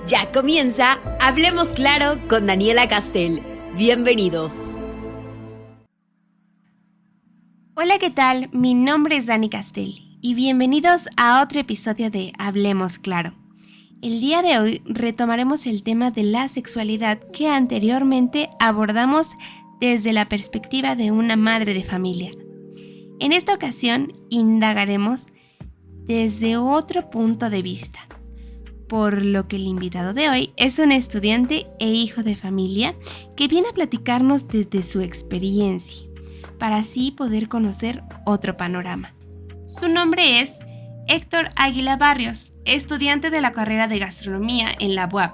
Ya comienza Hablemos Claro con Daniela Castel. Bienvenidos. Hola, ¿qué tal? Mi nombre es Dani Castel y bienvenidos a otro episodio de Hablemos Claro. El día de hoy retomaremos el tema de la sexualidad que anteriormente abordamos desde la perspectiva de una madre de familia. En esta ocasión indagaremos desde otro punto de vista, por lo que el invitado de hoy es un estudiante e hijo de familia que viene a platicarnos desde su experiencia, para así poder conocer otro panorama. Su nombre es Héctor Águila Barrios, estudiante de la carrera de gastronomía en la UAP.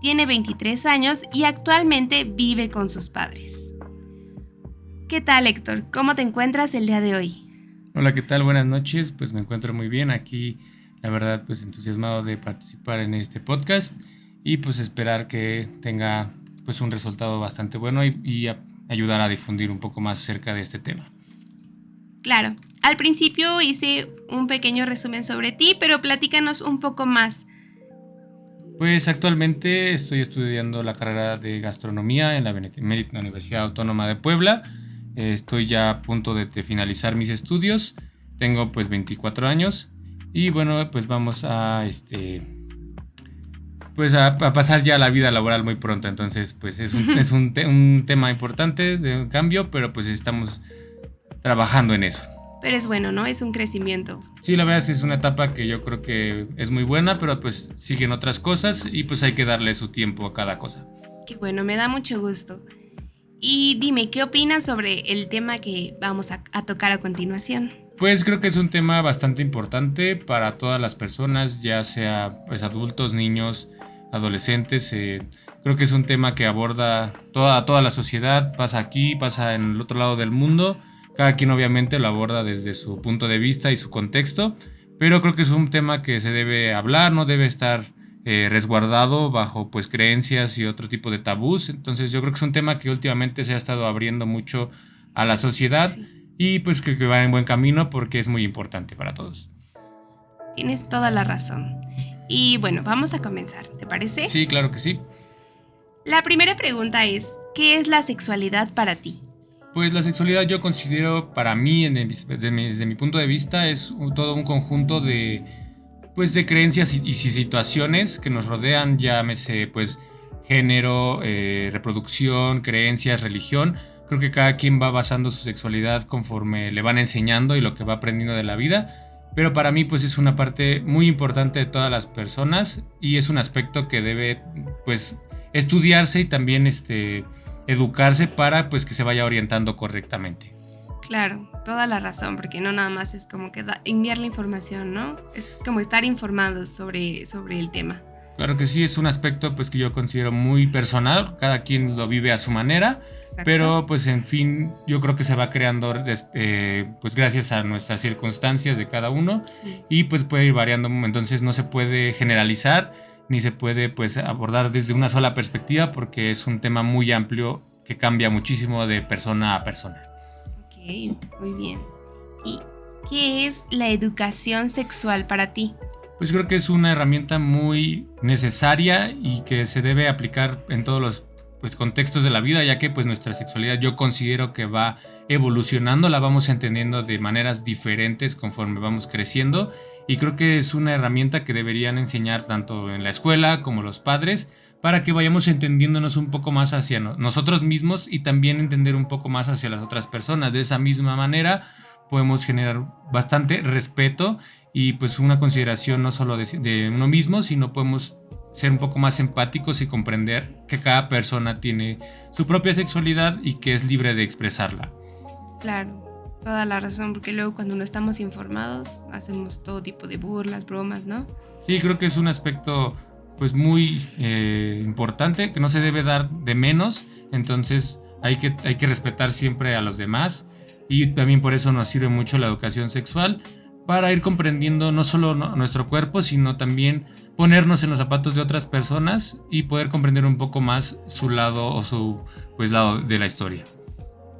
Tiene 23 años y actualmente vive con sus padres. ¿Qué tal, Héctor? ¿Cómo te encuentras el día de hoy? Hola, ¿qué tal? Buenas noches. Pues me encuentro muy bien aquí, la verdad, pues entusiasmado de participar en este podcast y pues esperar que tenga pues un resultado bastante bueno y ayudar a difundir un poco más acerca de este tema. Claro, al principio hice un pequeño resumen sobre ti, pero platícanos un poco más. Pues actualmente estoy estudiando la carrera de gastronomía en la Benemérita Universidad Autónoma de Puebla. Estoy ya a punto de finalizar mis estudios. Tengo pues 24 años y bueno, pues vamos a a pasar ya a la vida laboral muy pronto. Entonces pues es un tema importante de un cambio, pero pues estamos trabajando en eso. Pero es bueno, ¿no? Es un crecimiento. Sí, la verdad es una etapa que yo creo que es muy buena, pero pues siguen otras cosas y pues hay que darle su tiempo a cada cosa. Qué bueno, me da mucho gusto. Y dime, ¿qué opinas sobre el tema que vamos a tocar a continuación? Pues creo que es un tema bastante importante para todas las personas, ya sea pues adultos, niños, adolescentes. Creo que es un tema que aborda toda la sociedad, pasa aquí, pasa en el otro lado del mundo. Cada quien obviamente lo aborda desde su punto de vista y su contexto, pero creo que es un tema que se debe hablar, no debe estar resguardado bajo pues creencias y otro tipo de tabús. Entonces yo creo que es un tema que últimamente se ha estado abriendo mucho a la sociedad. Sí. Y pues que va en buen camino porque es muy importante para todos. Tienes toda la razón. Y bueno, vamos a comenzar, ¿te parece? Sí, claro que sí. La primera pregunta es, ¿qué es la sexualidad para ti? Pues la sexualidad yo considero para mí, desde mi punto de vista, es todo un conjunto de creencias y situaciones que nos rodean, llámese pues género, reproducción, creencias, religión. Creo que cada quien va basando su sexualidad conforme le van enseñando y lo que va aprendiendo de la vida. Pero para mí pues es una parte muy importante de todas las personas y es un aspecto que debe pues estudiarse y también educarse para pues que se vaya orientando correctamente. Claro, toda la razón, porque no nada más es como que enviar la información, ¿no? Es como estar informados sobre el tema. Claro que sí, es un aspecto pues que yo considero muy personal, cada quien lo vive a su manera. Exacto. Pero pues en fin, yo creo que se va creando pues gracias a nuestras circunstancias de cada uno. Sí. Y pues puede ir variando, entonces no se puede generalizar ni se puede pues abordar desde una sola perspectiva porque es un tema muy amplio que cambia muchísimo de persona a persona. Ok, muy bien. ¿Y qué es la educación sexual para ti? Pues creo que es una herramienta muy necesaria y que se debe aplicar en todos los pues contextos de la vida, ya que pues nuestra sexualidad yo considero que va evolucionando, la vamos entendiendo de maneras diferentes conforme vamos creciendo y creo que es una herramienta que deberían enseñar tanto en la escuela como los padres para que vayamos entendiéndonos un poco más hacia nosotros mismos y también entender un poco más hacia las otras personas. De esa misma manera podemos generar bastante respeto y pues una consideración no solo de uno mismo, sino podemos ser un poco más empáticos y comprender que cada persona tiene su propia sexualidad y que es libre de expresarla. Claro, toda la razón, porque luego cuando no estamos informados hacemos todo tipo de burlas, bromas, ¿no? Sí, creo que es un aspecto pues muy importante que no se debe dar de menos, entonces hay que respetar siempre a los demás y también por eso nos sirve mucho la educación sexual para ir comprendiendo no solo nuestro cuerpo, sino también ponernos en los zapatos de otras personas y poder comprender un poco más su lado o su lado de la historia.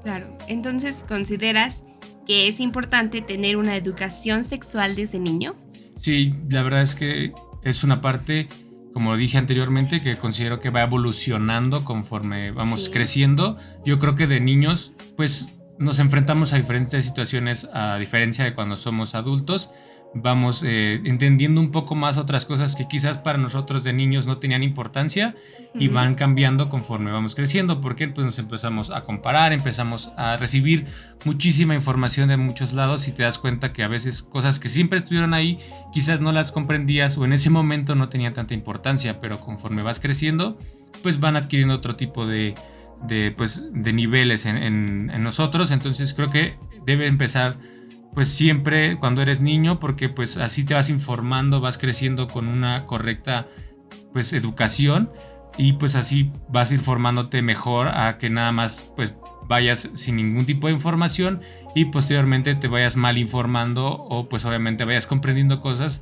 Claro, entonces ¿consideras que es importante tener una educación sexual desde niño? Sí, la verdad es que es una parte como dije anteriormente, que considero que va evolucionando conforme vamos Sí. creciendo. Yo creo que de niños, pues nos enfrentamos a diferentes situaciones, a diferencia de cuando somos adultos. Vamos entendiendo un poco más otras cosas que quizás para nosotros de niños no tenían importancia y Ujú. van cambiando conforme vamos creciendo, porque pues nos empezamos a comparar, empezamos a recibir muchísima información de muchos lados y te das cuenta que a veces cosas que siempre estuvieron ahí quizás no las comprendías o en ese momento no tenían tanta importancia, pero conforme vas creciendo pues van adquiriendo otro tipo de niveles en nosotros. Entonces creo que debe empezar pues siempre cuando eres niño, porque pues así te vas informando, vas creciendo con una correcta pues educación y pues así vas a ir formándote mejor a que nada más pues vayas sin ningún tipo de información y posteriormente te vayas mal informando o pues obviamente vayas comprendiendo cosas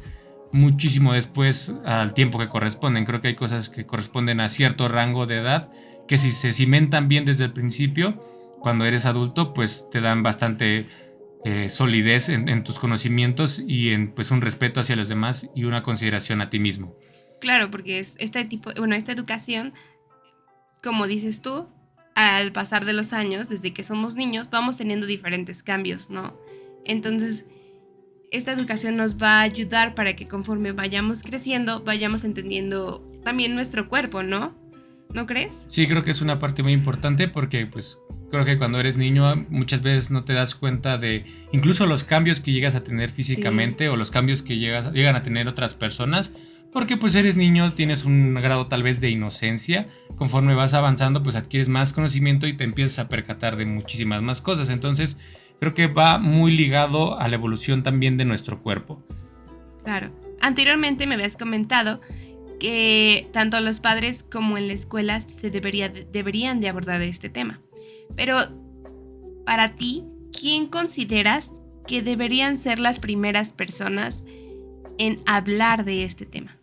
muchísimo después al tiempo que corresponden. Creo que hay cosas que corresponden a cierto rango de edad que si se cimentan bien desde el principio, cuando eres adulto pues te dan bastante solidez en tus conocimientos y en pues un respeto hacia los demás y una consideración a ti mismo. Claro, porque es este tipo, bueno, esta educación, como dices tú, al pasar de los años, desde que somos niños, vamos teniendo diferentes cambios, ¿no? Entonces, esta educación nos va a ayudar para que conforme vayamos creciendo, vayamos entendiendo también nuestro cuerpo, ¿no? ¿No crees? Sí, creo que es una parte muy importante porque pues creo que cuando eres niño muchas veces no te das cuenta de incluso los cambios que llegas a tener físicamente Sí. o los cambios que llegan a tener otras personas, porque pues eres niño, tienes un grado tal vez de inocencia. Conforme vas avanzando pues adquieres más conocimiento y te empiezas a percatar de muchísimas más cosas. Entonces creo que va muy ligado a la evolución también de nuestro cuerpo. Claro. Anteriormente me habías comentado que tanto los padres como en la escuela deberían de abordar este tema. Pero para ti, ¿quién consideras que deberían ser las primeras personas en hablar de este tema?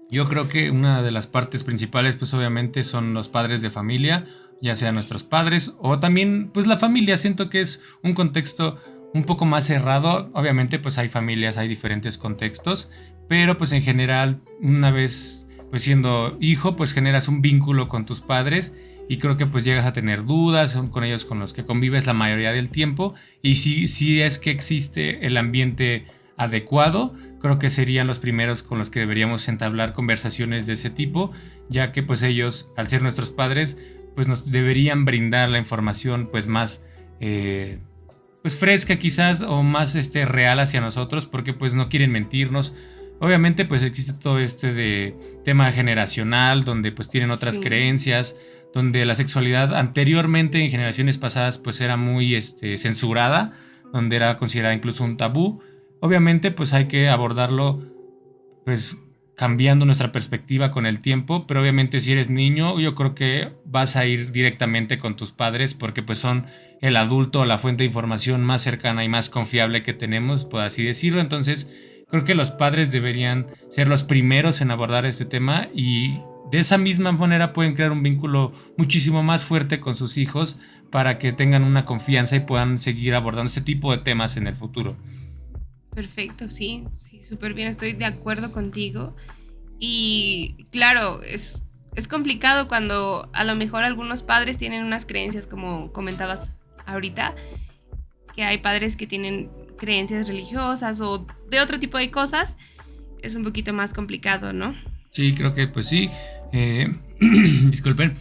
Yo creo que una de las partes principales pues obviamente son los padres de familia, ya sean nuestros padres o también pues la familia. Siento que es un contexto un poco más cerrado. Obviamente pues hay familias, hay diferentes contextos, pero pues en general una vez pues siendo hijo pues generas un vínculo con tus padres y creo que pues llegas a tener dudas, son con ellos con los que convives la mayoría del tiempo y si es que existe el ambiente adecuado, creo que serían los primeros con los que deberíamos entablar conversaciones de ese tipo, ya que pues ellos, al ser nuestros padres, pues nos deberían brindar la información pues más pues fresca quizás o más real hacia nosotros, porque pues no quieren mentirnos. Obviamente pues existe todo de tema generacional donde pues tienen otras Sí. creencias, donde la sexualidad anteriormente en generaciones pasadas pues era muy censurada, donde era considerada incluso un tabú. Obviamente pues hay que abordarlo pues cambiando nuestra perspectiva con el tiempo, pero obviamente si eres niño yo creo que vas a ir directamente con tus padres porque pues son el adulto, la fuente de información más cercana y más confiable que tenemos, por así decirlo. Entonces creo que los padres deberían ser los primeros en abordar este tema y de esa misma manera pueden crear un vínculo muchísimo más fuerte con sus hijos para que tengan una confianza y puedan seguir abordando este tipo de temas en el futuro. Perfecto, sí, sí, súper bien, estoy de acuerdo contigo. Y claro, es complicado cuando a lo mejor algunos padres tienen unas creencias, como comentabas ahorita, que hay padres que tienen creencias religiosas o de otro tipo de cosas, es un poquito más complicado, ¿no? Sí, creo que pues sí. Disculpen.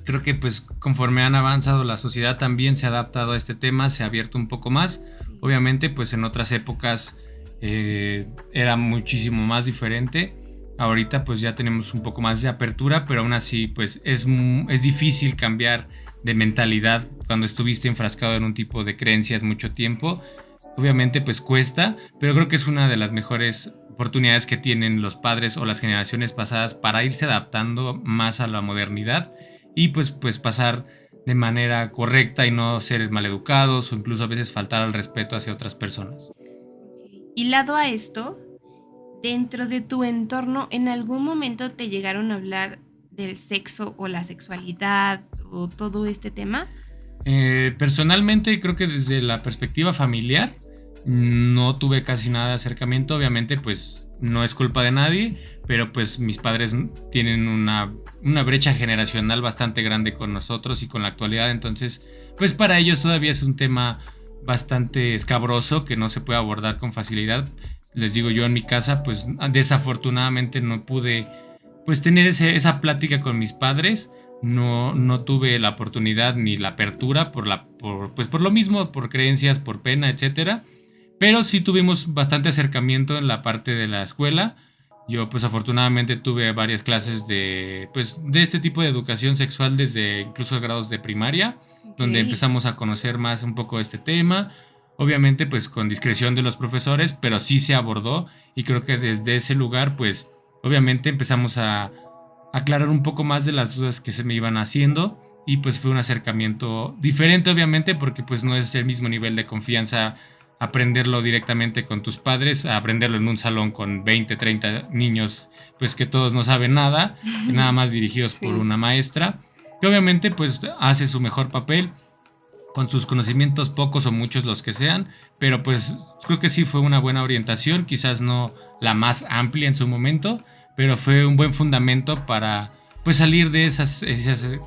Creo que pues conforme han avanzado la sociedad también se ha adaptado a este tema, se ha abierto un poco más. Sí. Obviamente pues en otras épocas era muchísimo más diferente. Ahorita pues ya tenemos un poco más de apertura, pero aún así pues es difícil cambiar de mentalidad cuando estuviste enfrascado en un tipo de creencias mucho tiempo. Obviamente pues cuesta, pero creo que es una de las mejores oportunidades que tienen los padres o las generaciones pasadas para irse adaptando más a la modernidad y pues pasar de manera correcta y no ser maleducados o incluso a veces faltar al respeto hacia otras personas. Y lado a esto, dentro de tu entorno, ¿en algún momento te llegaron a hablar del sexo o la sexualidad o todo este tema? Personalmente creo que desde la perspectiva familiar no tuve casi nada de acercamiento. Obviamente pues no es culpa de nadie, pero pues mis padres tienen una brecha generacional bastante grande con nosotros y con la actualidad, entonces pues para ellos todavía es un tema bastante escabroso que no se puede abordar con facilidad. Les digo, yo en mi casa pues desafortunadamente no pude pues tener esa plática con mis padres. No tuve la oportunidad ni la apertura por lo mismo, por creencias, por pena, etcétera. Pero sí tuvimos bastante acercamiento en la parte de la escuela. Yo pues afortunadamente tuve varias clases de este tipo de educación sexual desde incluso grados de primaria, donde empezamos a conocer más un poco este tema. Obviamente pues con discreción de los profesores, pero sí se abordó y creo que desde ese lugar pues obviamente empezamos a aclarar un poco más de las dudas que se me iban haciendo y pues fue un acercamiento diferente obviamente porque pues no es el mismo nivel de confianza aprenderlo directamente con tus padres, a aprenderlo en un salón con 20, 30 niños, pues que todos no saben nada, nada más dirigidos por una maestra, que obviamente pues hace su mejor papel con sus conocimientos, pocos o muchos los que sean, pero pues creo que sí fue una buena orientación, quizás no la más amplia en su momento, pero fue un buen fundamento para pues salir de esas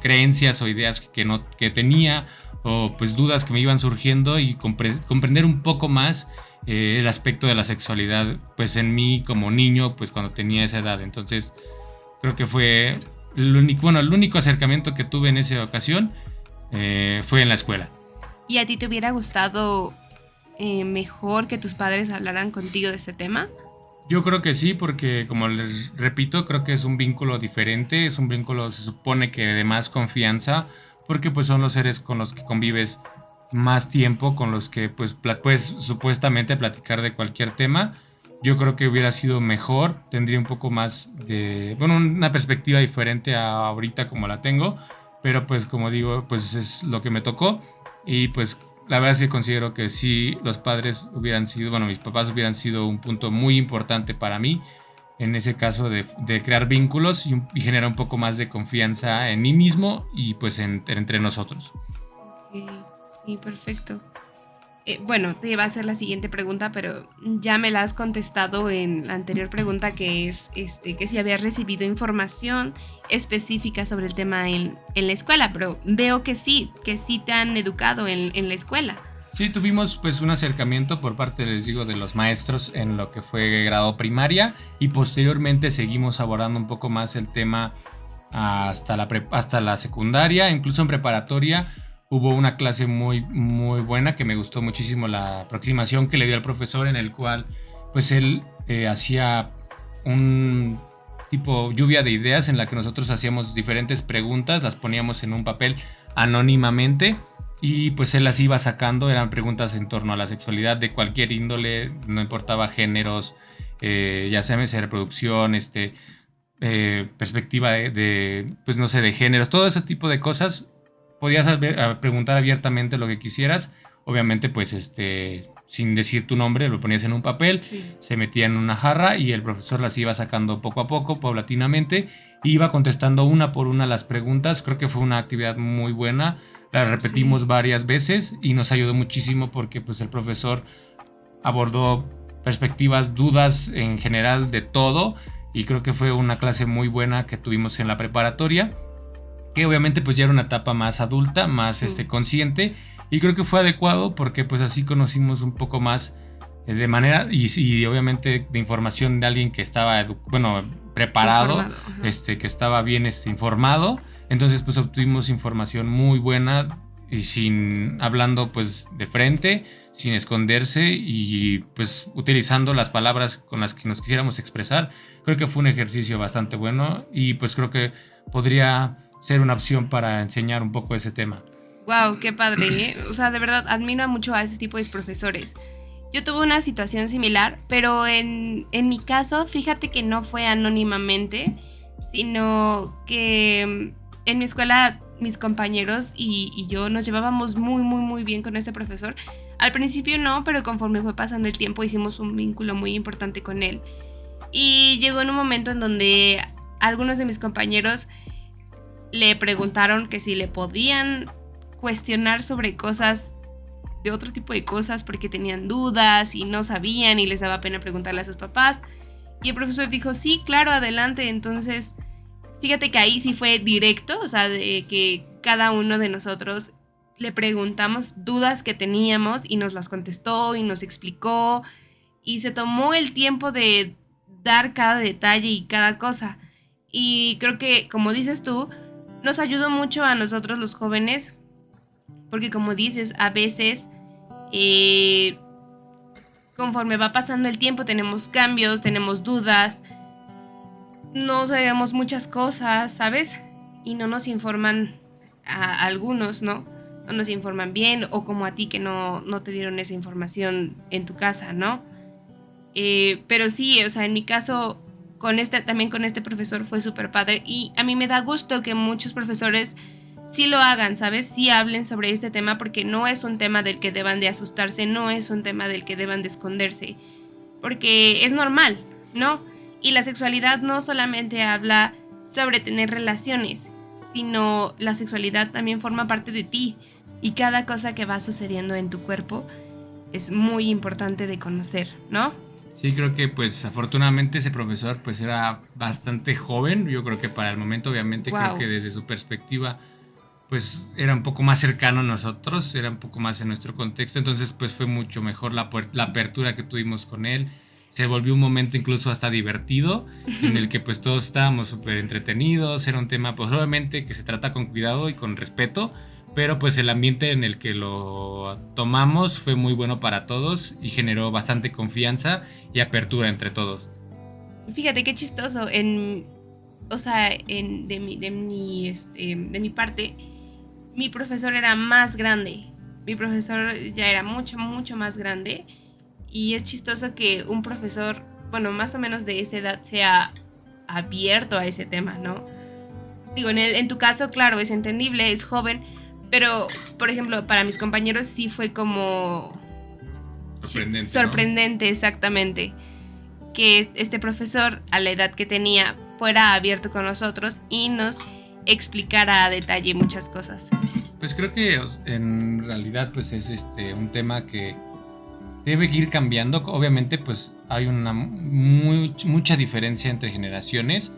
creencias o ideas que tenía o pues dudas que me iban surgiendo y comprender un poco más el aspecto de la sexualidad pues en mí como niño pues cuando tenía esa edad. Entonces creo que fue el único acercamiento que tuve en esa ocasión fue en la escuela. ¿Y a ti te hubiera gustado mejor que tus padres hablaran contigo de este tema? Yo creo que sí, porque como les repito, creo que es un vínculo diferente, es un vínculo se supone que de más confianza, porque pues son los seres con los que convives más tiempo, con los que pues puedes supuestamente platicar de cualquier tema. Yo creo que hubiera sido mejor, tendría un poco más una perspectiva diferente a ahorita como la tengo, pero pues como digo, pues es lo que me tocó y pues la verdad es que considero que sí, los padres mis papás hubieran sido un punto muy importante para mí en ese caso de crear vínculos y generar un poco más de confianza en mí mismo y pues entre nosotros. Okay, sí, perfecto. Bueno, te iba a hacer la siguiente pregunta, pero ya me la has contestado en la anterior pregunta, que es que si habías recibido información específica sobre el tema en la escuela, pero veo que sí te han educado en la escuela. Sí, tuvimos pues un acercamiento por parte, les digo, de los maestros en lo que fue grado primaria y posteriormente seguimos abordando un poco más el tema hasta la secundaria, incluso en preparatoria. Hubo una clase muy, muy buena que me gustó muchísimo la aproximación que le dio el profesor en el cual pues él hacía un tipo lluvia de ideas en la que nosotros hacíamos diferentes preguntas, las poníamos en un papel anónimamente y pues él las iba sacando, eran preguntas en torno a la sexualidad de cualquier índole, no importaba géneros, ya sea reproducción, perspectiva pues no sé, de géneros, todo ese tipo de cosas. Podías preguntar abiertamente lo que quisieras, obviamente pues sin decir tu nombre, lo ponías en un papel, se metía en una jarra y el profesor las iba sacando poco a poco, paulatinamente, e iba contestando una por una las preguntas. Creo que fue una actividad muy buena, la repetimos varias veces y nos ayudó muchísimo porque pues el profesor abordó perspectivas, dudas en general de todo y creo que fue una clase muy buena que tuvimos en la preparatoria, que obviamente pues ya era una etapa más adulta, más consciente, y creo que fue adecuado porque pues así conocimos un poco más de manera y obviamente de información de alguien que estaba preparado, que estaba bien informado. Entonces pues obtuvimos información muy buena y hablando pues de frente, sin esconderse y pues utilizando las palabras con las que nos quisiéramos expresar. Creo que fue un ejercicio bastante bueno y pues creo que podría ser una opción para enseñar un poco ese tema. Wow, qué padre, ¿eh? O sea, de verdad, admiro mucho a ese tipo de profesores. Yo tuve una situación similar, pero en mi caso, fíjate que no fue anónimamente, sino que en mi escuela mis compañeros y yo nos llevábamos muy, muy, muy bien con este profesor. Al principio no, pero conforme fue pasando el tiempo hicimos un vínculo muy importante con él. Y llegó en un momento en donde algunos de mis compañeros le preguntaron que si le podían cuestionar sobre cosas, de otro tipo de cosas, porque tenían dudas y no sabían y les daba pena preguntarle a sus papás. Y el profesor dijo, sí, claro, adelante. Entonces, fíjate que ahí sí fue directo, o sea, de que cada uno de nosotros le preguntamos dudas que teníamos y nos las contestó y nos explicó y se tomó el tiempo de dar cada detalle y cada cosa. Y creo que, como dices tú, nos ayudó mucho a nosotros los jóvenes, porque como dices, a veces, conforme va pasando el tiempo, tenemos cambios, tenemos dudas, no sabemos muchas cosas, ¿sabes? Y no nos informan a algunos, ¿no? No nos informan bien, o como a ti que no te dieron esa información en tu casa, ¿no? Pero sí, o sea, en mi caso, también con este profesor fue súper padre, y a mí me da gusto que muchos profesores sí lo hagan, ¿sabes? Sí hablen sobre este tema, porque no es un tema del que deban de asustarse, no es un tema del que deban de esconderse, porque es normal, ¿no? Y la sexualidad no solamente habla sobre tener relaciones, sino la sexualidad también forma parte de ti, y cada cosa que va sucediendo en tu cuerpo es muy importante de conocer, ¿no? Sí, creo que pues afortunadamente ese profesor pues era bastante joven. Yo creo que para el momento obviamente creo que desde su perspectiva pues era un poco más cercano a nosotros, era un poco más en nuestro contexto, entonces pues fue mucho mejor la apertura que tuvimos con él. Se volvió un momento incluso hasta divertido, en el que pues todos estábamos súper entretenidos. Era un tema pues obviamente que se trata con cuidado y con respeto, pero pues el ambiente en el que lo tomamos fue muy bueno para todos y generó bastante confianza y apertura entre todos. Fíjate qué chistoso, o sea, de mi parte, mi profesor era más grande. Mi profesor ya era mucho, mucho más grande. Y es chistoso que un profesor, bueno, más o menos de esa edad, sea abierto a ese tema, ¿no? Digo, en tu caso, claro, es entendible, es joven. Pero, por ejemplo, para mis compañeros sí fue como... Sorprendente, ¿no? Exactamente. Que este profesor, a la edad que tenía, fuera abierto con nosotros y nos explicara a detalle muchas cosas. Pues creo que en realidad pues es un tema que debe ir cambiando. Obviamente pues hay una mucha diferencia entre generaciones,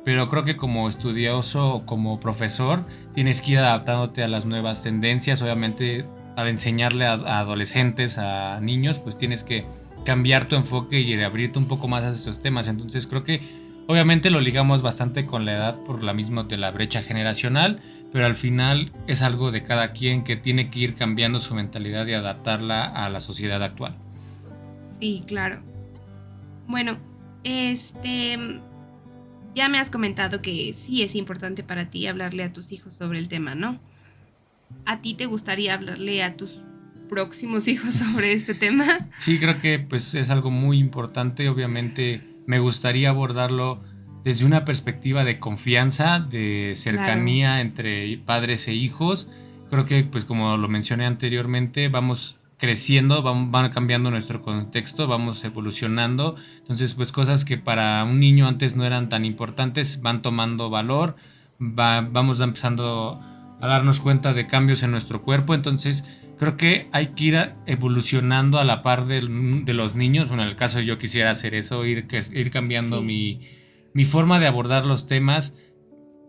pero creo que como estudioso o como profesor tienes que ir adaptándote a las nuevas tendencias. Obviamente al enseñarle a adolescentes, a niños, pues tienes que cambiar tu enfoque y abrirte un poco más a estos temas. Entonces creo que obviamente lo ligamos bastante con la edad por la misma de la brecha generacional, pero al final es algo de cada quien que tiene que ir cambiando su mentalidad y adaptarla a la sociedad actual. Sí, claro. Bueno, ya me has comentado que sí es importante para ti hablarle a tus hijos sobre el tema, ¿no? ¿A ti te gustaría hablarle a tus próximos hijos sobre este tema? Sí, creo que pues es algo muy importante. Obviamente me gustaría abordarlo desde una perspectiva de confianza, de cercanía entre padres e hijos. Creo que pues como lo mencioné anteriormente, vamos creciendo, van cambiando nuestro contexto, vamos evolucionando. Entonces pues cosas que para un niño antes no eran tan importantes van tomando valor, vamos empezando a darnos cuenta de cambios en nuestro cuerpo. Entonces creo que hay que ir evolucionando a la par de los niños. Bueno, en el caso yo quisiera hacer eso, ir cambiando mi forma de abordar los temas.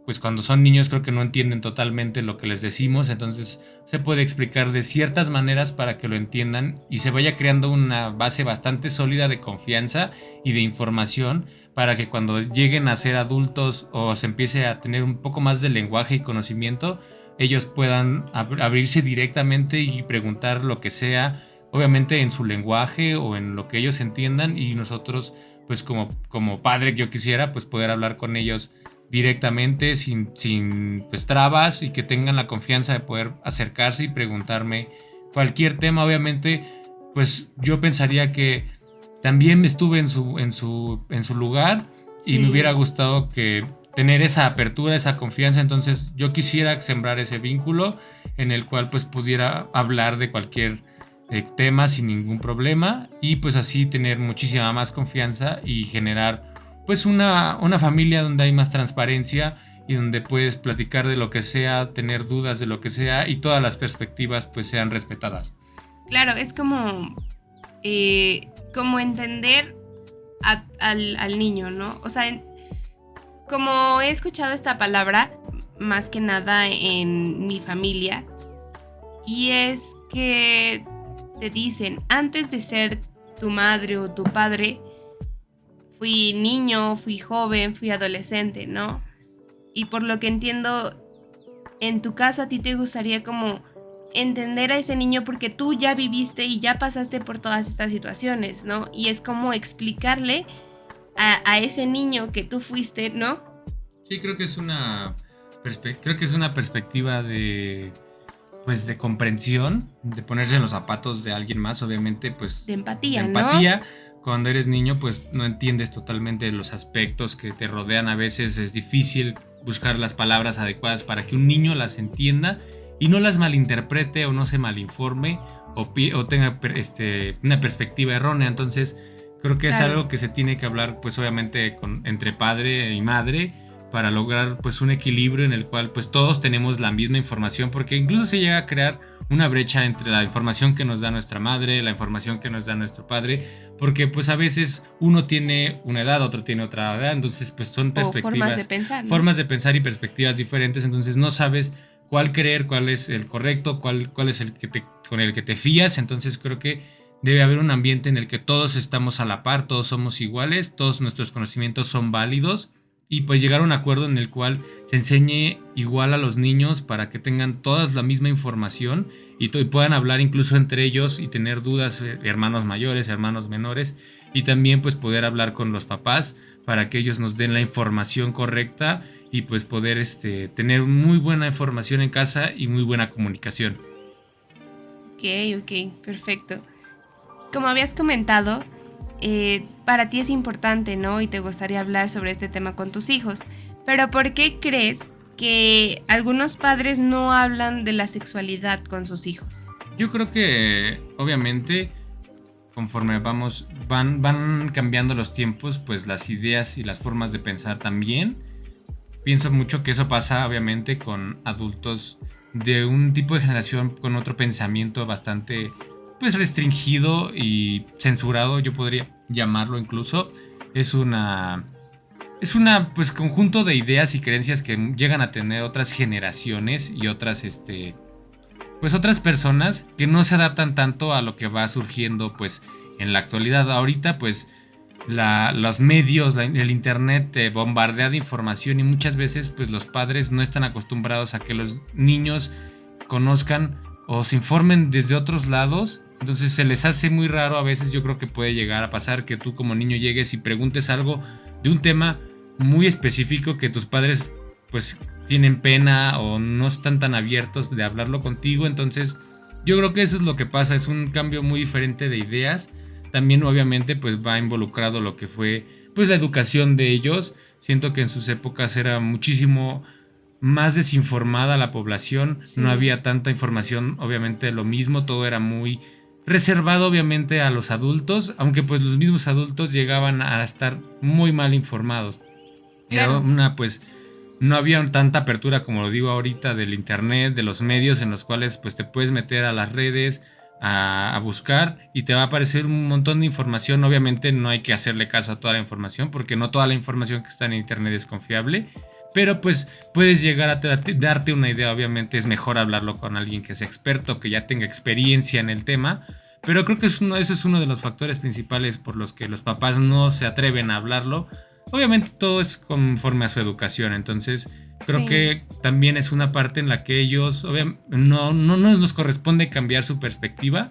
Pues cuando son niños creo que no entienden totalmente lo que les decimos, entonces se puede explicar de ciertas maneras para que lo entiendan y se vaya creando una base bastante sólida de confianza y de información para que cuando lleguen a ser adultos o se empiece a tener un poco más de lenguaje y conocimiento, ellos puedan abrirse directamente y preguntar lo que sea, obviamente en su lenguaje o en lo que ellos entiendan, y nosotros pues como padre yo quisiera pues poder hablar con ellos directamente sin pues trabas, y que tengan la confianza de poder acercarse y preguntarme cualquier tema. Obviamente pues yo pensaría que también estuve en su lugar y me hubiera gustado que tener esa apertura, esa confianza. Entonces yo quisiera sembrar ese vínculo en el cual pues pudiera hablar de cualquier tema sin ningún problema, y pues así tener muchísima más confianza y generar pues una familia donde hay más transparencia y donde puedes platicar de lo que sea, tener dudas de lo que sea y todas las perspectivas pues sean respetadas. Claro, es como entender al niño, ¿no? O sea, como he escuchado esta palabra, más que nada en mi familia, y es que te dicen, antes de ser tu madre o tu padre, fui niño, fui joven, fui adolescente, ¿no? Y por lo que entiendo, en tu caso a ti te gustaría como entender a ese niño porque tú ya viviste y ya pasaste por todas estas situaciones, ¿no? Y es como explicarle a ese niño que tú fuiste, ¿no? Sí, creo que es creo que es una perspectiva de, pues, de comprensión, de ponerse en los zapatos de alguien más, obviamente, pues, De empatía, de ¿no? empatía. Cuando eres niño, pues no entiendes totalmente los aspectos que te rodean. A veces es difícil buscar las palabras adecuadas para que un niño las entienda y no las malinterprete o no se malinforme o tenga una perspectiva errónea. Entonces, creo que es Claro. algo que se tiene que hablar, pues obviamente entre padre y madre, para lograr pues un equilibrio en el cual pues todos tenemos la misma información, porque incluso se llega a crear una brecha entre la información que nos da nuestra madre, la información que nos da nuestro padre, porque pues a veces uno tiene una edad, otro tiene otra edad, entonces pues son perspectivas, formas de pensar, ¿no? formas de pensar y perspectivas diferentes, entonces no sabes cuál creer, cuál es el correcto, cuál es el que con el que te fías. Entonces creo que debe haber un ambiente en el que todos estamos a la par, todos somos iguales, todos nuestros conocimientos son válidos, y pues llegar a un acuerdo en el cual se enseñe igual a los niños para que tengan todas la misma información y puedan hablar incluso entre ellos y tener dudas, hermanos mayores, hermanos menores, y también pues poder hablar con los papás para que ellos nos den la información correcta y pues poder tener muy buena información en casa y muy buena comunicación. Ok, perfecto. Como habías comentado, para ti es importante, ¿no? Y te gustaría hablar sobre este tema con tus hijos. Pero ¿por qué crees que algunos padres no hablan de la sexualidad con sus hijos? Yo creo que obviamente conforme van cambiando los tiempos, pues las ideas y las formas de pensar también. Pienso mucho que eso pasa obviamente con adultos de un tipo de generación con otro pensamiento bastante pues restringido y censurado, yo podría llamarlo incluso. Es una pues conjunto de ideas y creencias que llegan a tener otras generaciones y pues otras personas que no se adaptan tanto a lo que va surgiendo pues en la actualidad. Ahorita pues los medios, el internet te bombardea de información y muchas veces pues los padres no están acostumbrados a que los niños conozcan o se informen desde otros lados. Entonces se les hace muy raro. A veces yo creo que puede llegar a pasar que tú como niño llegues y preguntes algo de un tema muy específico que tus padres pues tienen pena o no están tan abiertos de hablarlo contigo. Entonces yo creo que eso es lo que pasa, es un cambio muy diferente de ideas. También obviamente pues va involucrado lo que fue pues la educación de ellos. Siento que en sus épocas era muchísimo más desinformada la población, Sí. No había tanta información, obviamente lo mismo, todo era muy reservado obviamente a los adultos, aunque pues los mismos adultos llegaban a estar muy mal informados. Era Claro. pues no había tanta apertura como lo digo ahorita del internet, de los medios en los cuales pues te puedes meter a las redes a buscar y te va a aparecer un montón de información. Obviamente no hay que hacerle caso a toda la información porque no toda la información que está en internet es confiable, pero pues puedes llegar a darte una idea. Obviamente es mejor hablarlo con alguien que sea experto, que ya tenga experiencia en el tema, pero creo que ese es uno de los factores principales por los que los papás no se atreven a hablarlo. Obviamente todo es conforme a su educación, entonces creo Sí. que también es una parte en la que ellos no nos corresponde cambiar su perspectiva,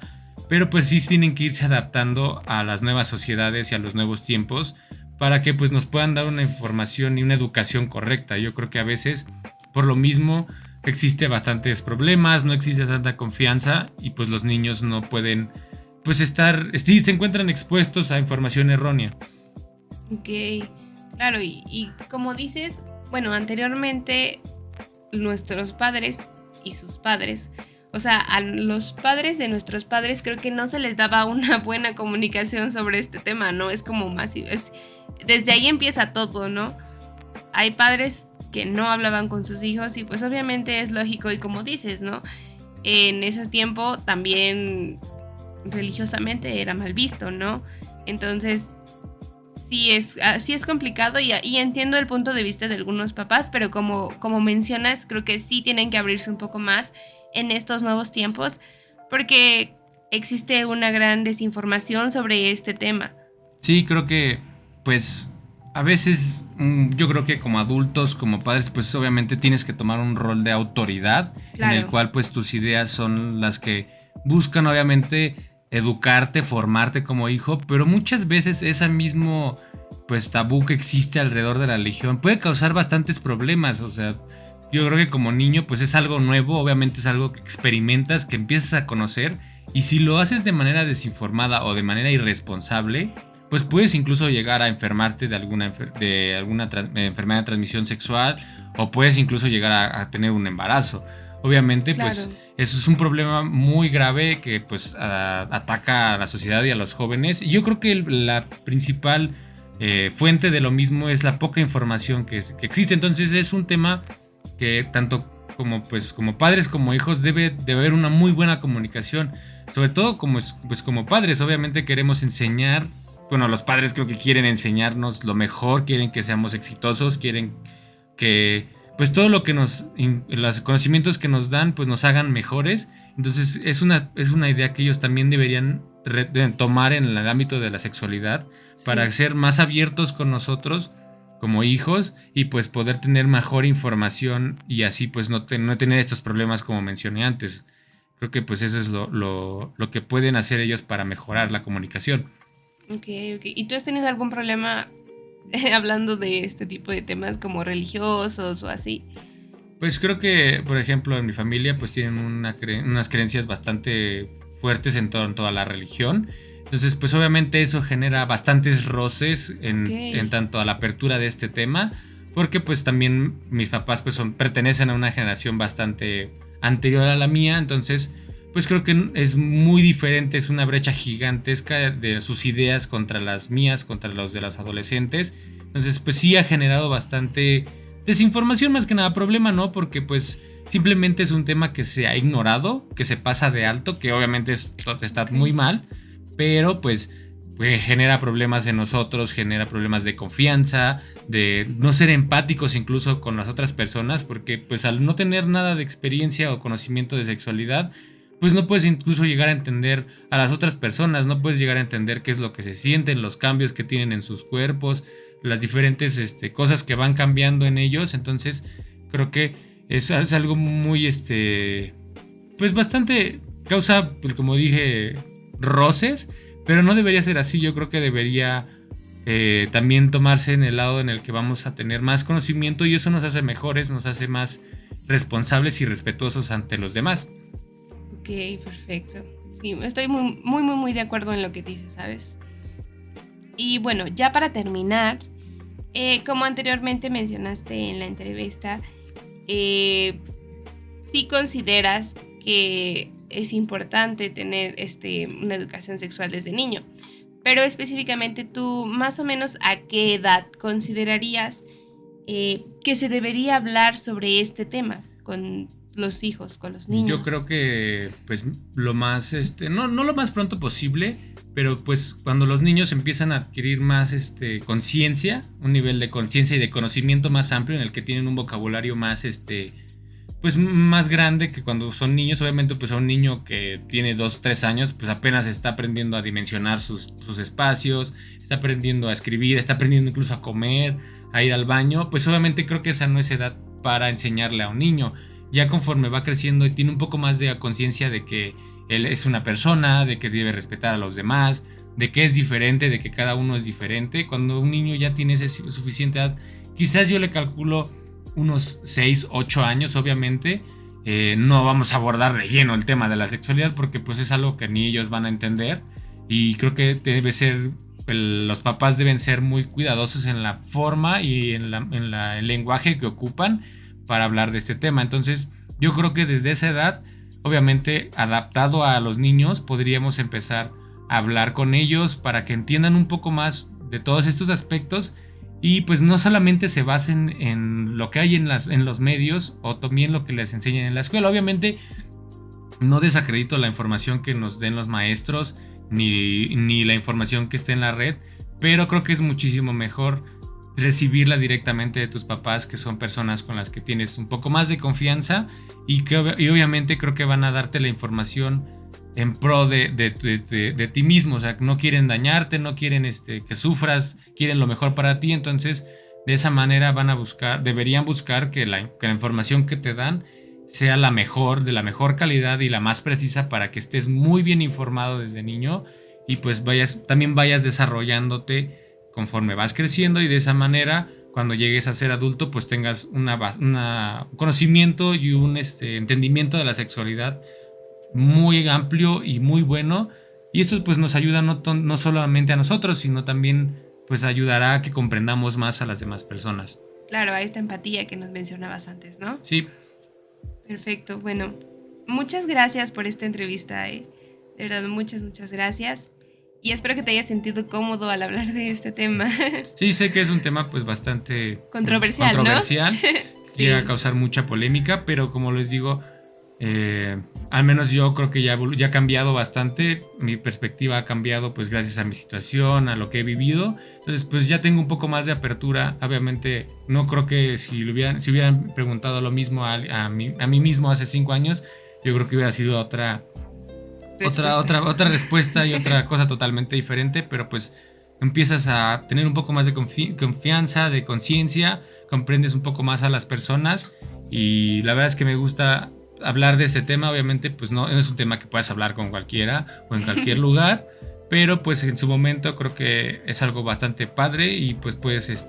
pero pues sí tienen que irse adaptando a las nuevas sociedades y a los nuevos tiempos para que pues nos puedan dar una información y una educación correcta. Yo creo que a veces por lo mismo existe bastantes problemas, no existe tanta confianza y pues los niños no pueden pues sí, se encuentran expuestos a información errónea. Ok, claro, y como dices, bueno, anteriormente nuestros padres y sus padres, o sea, a los padres de nuestros padres creo que no se les daba una buena comunicación sobre este tema, ¿no? Es como masivo, desde ahí empieza todo, ¿no? Hay padres que no hablaban con sus hijos y pues obviamente es lógico y como dices, ¿no? En ese tiempo también religiosamente era mal visto, ¿no? Entonces sí es complicado y entiendo el punto de vista de algunos papás, pero como mencionas, creo que sí tienen que abrirse un poco más en estos nuevos tiempos, porque existe una gran desinformación sobre este tema. Sí, creo que, pues, a veces yo creo que como adultos, como padres, pues obviamente tienes que tomar un rol de autoridad en el Claro. cual pues tus ideas son las que buscan obviamente educarte, formarte como hijo, pero muchas veces ese mismo pues tabú que existe alrededor de la religión puede causar bastantes problemas, o sea, yo creo que como niño pues es algo nuevo, obviamente es algo que experimentas, que empiezas a conocer y si lo haces de manera desinformada o de manera irresponsable, pues puedes incluso llegar a enfermarte de alguna enfermedad de transmisión sexual o puedes incluso llegar a tener un embarazo. Obviamente, pues Claro. eso es un problema muy grave que pues ataca a la sociedad y a los jóvenes. Y yo creo que la principal fuente de lo mismo es la poca información que existe. Entonces es un tema que tanto como padres como hijos debe haber una muy buena comunicación. Sobre todo como padres, obviamente queremos enseñar. Bueno, los padres creo que quieren enseñarnos lo mejor, quieren que seamos exitosos, quieren que pues todo lo que los conocimientos que nos dan pues nos hagan mejores. Entonces es una idea que ellos también deberían tomar en el ámbito de la sexualidad para Sí. ser más abiertos con nosotros como hijos y pues poder tener mejor información y así pues no tener estos problemas como mencioné antes. Creo que pues eso es lo que pueden hacer ellos para mejorar la comunicación. Ok, ok. ¿Y tú has tenido algún problema hablando de este tipo de temas como religiosos o así? Pues creo que, por ejemplo, en mi familia pues tienen unas creencias bastante fuertes en toda la religión. Entonces, pues obviamente eso genera bastantes roces Ok. en tanto a la apertura de este tema, porque pues también mis papás pues pertenecen a una generación bastante anterior a la mía, entonces pues creo que es muy diferente, es una brecha gigantesca de sus ideas contra las mías, contra los de los adolescentes. Entonces, pues sí ha generado bastante desinformación más que nada problema, ¿no? Porque pues simplemente es un tema que se ha ignorado, que se pasa de alto, que obviamente está Ok. muy mal, pero pues genera problemas en nosotros, genera problemas de confianza, de no ser empáticos incluso con las otras personas, porque pues al no tener nada de experiencia o conocimiento de sexualidad, pues no puedes incluso llegar a entender a las otras personas, no puedes llegar a entender qué es lo que se sienten, los cambios que tienen en sus cuerpos, las diferentes cosas que van cambiando en ellos. Entonces creo que es algo muy, pues bastante causa, pues como dije, roces, pero no debería ser así. Yo creo que debería también tomarse en el lado en el que vamos a tener más conocimiento y eso nos hace mejores, nos hace más responsables y respetuosos ante los demás. Ok, perfecto. Sí, estoy muy, muy, muy, muy de acuerdo en lo que dices, ¿sabes? Y bueno, ya para terminar, como anteriormente mencionaste en la entrevista, sí consideras que es importante tener una educación sexual desde niño, pero específicamente tú, más o menos, ¿a qué edad considerarías que se debería hablar sobre este tema con los hijos, con los Yo niños? creo que pues lo más, no lo más pronto posible, pero pues cuando los niños empiezan a adquirir más conciencia, un nivel de conciencia y de conocimiento más amplio en el que tienen un vocabulario más pues más grande que cuando son niños. Obviamente pues a un niño que tiene 2 3 años pues apenas está aprendiendo a dimensionar sus espacios, está aprendiendo a escribir, está aprendiendo incluso a comer, a ir al baño. Pues obviamente creo que esa no es edad para enseñarle a un niño. Ya conforme va creciendo y tiene un poco más de conciencia de que él es una persona, de que debe respetar a los demás, de que es diferente, de que cada uno es diferente. Cuando un niño ya tiene esa suficiente edad, quizás yo le calculo unos 6 8 años, obviamente. No vamos a abordar de lleno el tema de la sexualidad porque pues es algo que ni ellos van a entender. Y creo que debe ser, los papás deben ser muy cuidadosos en la forma y en el lenguaje que ocupan para hablar de este tema. Entonces yo creo que desde esa edad, obviamente adaptado a los niños, podríamos empezar a hablar con ellos para que entiendan un poco más de todos estos aspectos y pues no solamente se basen en lo que hay en los medios o también lo que les enseñan en la escuela. Obviamente no desacredito la información que nos den los maestros ni la información que esté en la red, pero creo que es muchísimo mejor recibirla directamente de tus papás, que son personas con las que tienes un poco más de confianza y obviamente creo que van a darte la información en pro de ti mismo. O sea, no quieren dañarte, no quieren que sufras, quieren lo mejor para ti. Entonces, de esa manera deberían buscar que la información que te dan sea la mejor, de la mejor calidad y la más precisa, para que estés muy bien informado desde niño y pues también vayas desarrollándote conforme vas creciendo, y de esa manera cuando llegues a ser adulto pues tengas un conocimiento y un entendimiento de la sexualidad muy amplio y muy bueno. Y eso pues nos ayuda no solamente a nosotros, sino también pues ayudará a que comprendamos más a las demás personas. Claro, a esta empatía que nos mencionabas antes, ¿no? Sí. Perfecto, bueno, muchas gracias por esta entrevista, De verdad, muchas gracias. Y espero que te hayas sentido cómodo al hablar de este tema. Sí, sé que es un tema pues bastante controversial, ¿no? Sí. Llega a causar mucha polémica, pero como les digo, al menos yo creo que ya ha cambiado bastante. Mi perspectiva ha cambiado pues gracias a mi situación, a lo que he vivido. Entonces pues ya tengo un poco más de apertura. Obviamente no creo que si hubieran preguntado lo mismo a mí mismo hace 5 años, yo creo que hubiera sido otra respuesta y otra cosa totalmente diferente. Pero pues empiezas a tener un poco más de confianza, de conciencia, comprendes un poco más a las personas, y la verdad es que me gusta hablar de este tema. Obviamente pues no es un tema que puedas hablar con cualquiera o en cualquier lugar, pero pues en su momento creo que es algo bastante padre, y pues puedes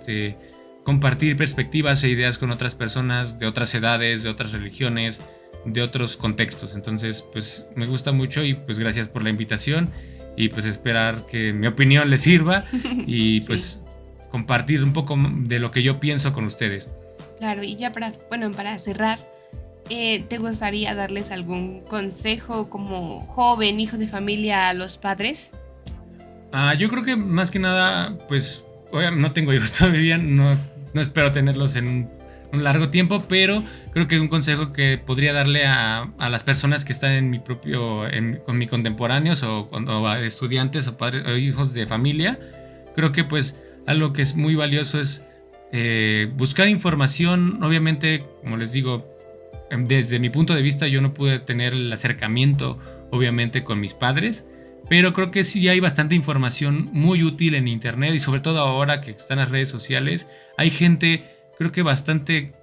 compartir perspectivas e ideas con otras personas de otras edades, de otras religiones, de otros contextos. Entonces pues me gusta mucho, y pues gracias por la invitación, y pues esperar que mi opinión les sirva y pues compartir un poco de lo que yo pienso con ustedes. Claro, y ya para cerrar, ¿te gustaría darles algún consejo como joven, hijo de familia, a los padres? Yo creo que más que nada, pues no tengo hijos todavía, no espero tenerlos en un largo tiempo, pero creo que un consejo que podría darle a las personas que están con mis contemporáneos o a estudiantes o padres o hijos de familia, creo que pues algo que es muy valioso es buscar información. Obviamente, como les digo, desde mi punto de vista yo no pude tener el acercamiento obviamente con mis padres, pero creo que sí hay bastante información muy útil en internet, y sobre todo ahora que están las redes sociales, hay gente creo que bastante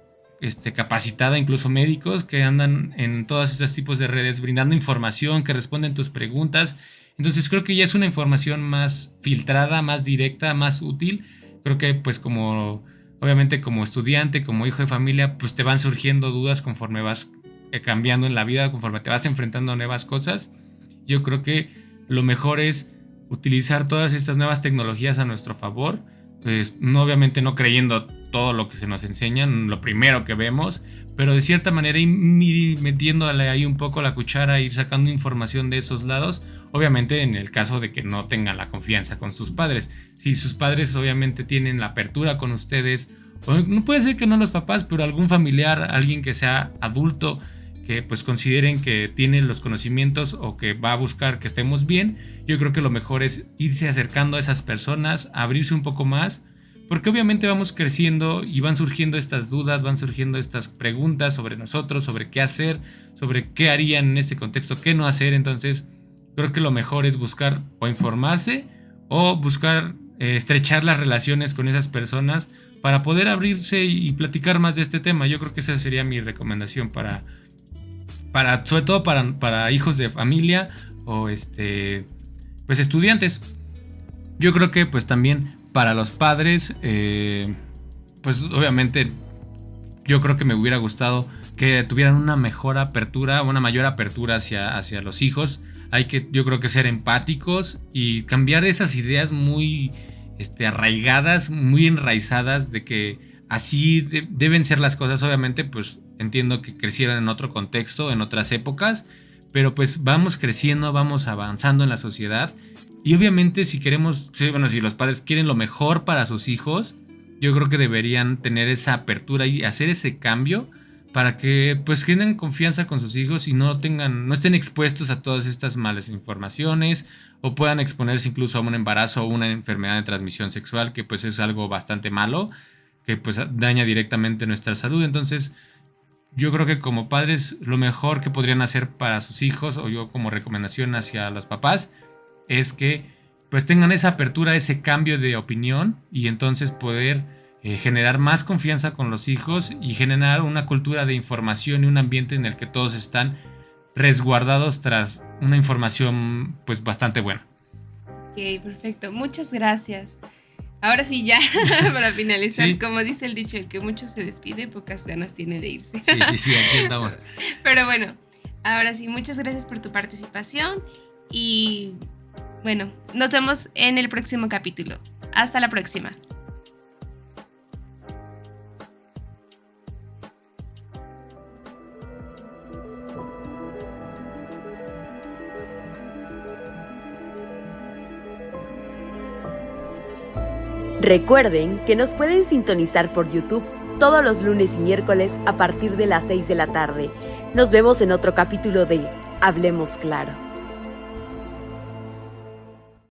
capacitada, incluso médicos que andan en todos estos tipos de redes brindando información, que responden tus preguntas. Entonces creo que ya es una información más filtrada, más directa, más útil. Creo que pues obviamente como estudiante, como hijo de familia, pues te van surgiendo dudas conforme vas cambiando en la vida, conforme te vas enfrentando a nuevas cosas. Yo creo que lo mejor es utilizar todas estas nuevas tecnologías a nuestro favor, pues, obviamente no creyendo todo lo que se nos enseñan, lo primero que vemos, pero de cierta manera ir metiéndole ahí un poco la cuchara, ir sacando información de esos lados. Obviamente en el caso de que no tengan la confianza con sus padres. Si sus padres obviamente tienen la apertura con ustedes, o no puede ser que no los papás, pero algún familiar, alguien que sea adulto, que pues consideren que tiene los conocimientos o que va a buscar que estemos bien, yo creo que lo mejor es irse acercando a esas personas, abrirse un poco más, porque obviamente vamos creciendo y van surgiendo estas dudas, van surgiendo estas preguntas sobre nosotros, sobre qué hacer, sobre qué harían en este contexto, qué no hacer. Entonces creo que lo mejor es buscar o informarse o buscar estrechar las relaciones con esas personas para poder abrirse y platicar más de este tema. Yo creo que esa sería mi recomendación para sobre todo para hijos de familia o pues estudiantes. Yo creo que pues también para los padres, pues obviamente yo creo que me hubiera gustado que tuvieran una mejor apertura, una mayor apertura hacia los hijos. Hay que, yo creo que ser empáticos y cambiar esas ideas muy arraigadas, muy enraizadas de que así deben ser las cosas. Obviamente pues entiendo que crecieron en otro contexto, en otras épocas, pero pues vamos creciendo, vamos avanzando en la sociedad. Y obviamente si los padres quieren lo mejor para sus hijos, yo creo que deberían tener esa apertura y hacer ese cambio para que pues generen confianza con sus hijos y no estén expuestos a todas estas malas informaciones o puedan exponerse incluso a un embarazo o una enfermedad de transmisión sexual, que pues es algo bastante malo, que pues daña directamente nuestra salud. Entonces, yo creo que como padres lo mejor que podrían hacer para sus hijos, o yo como recomendación hacia los papás, es que pues tengan esa apertura, ese cambio de opinión y entonces poder generar más confianza con los hijos y generar una cultura de información y un ambiente en el que todos están resguardados tras una información pues bastante buena. Ok, perfecto. Muchas gracias. Ahora sí, ya para finalizar, sí. Como dice el dicho, el que mucho se despide, pocas ganas tiene de irse. Sí, aquí estamos. Pero bueno, ahora sí, muchas gracias por tu participación y bueno, nos vemos en el próximo capítulo. Hasta la próxima. Recuerden que nos pueden sintonizar por YouTube todos los lunes y miércoles a partir de las 6 de la tarde. Nos vemos en otro capítulo de Hablemos Claro.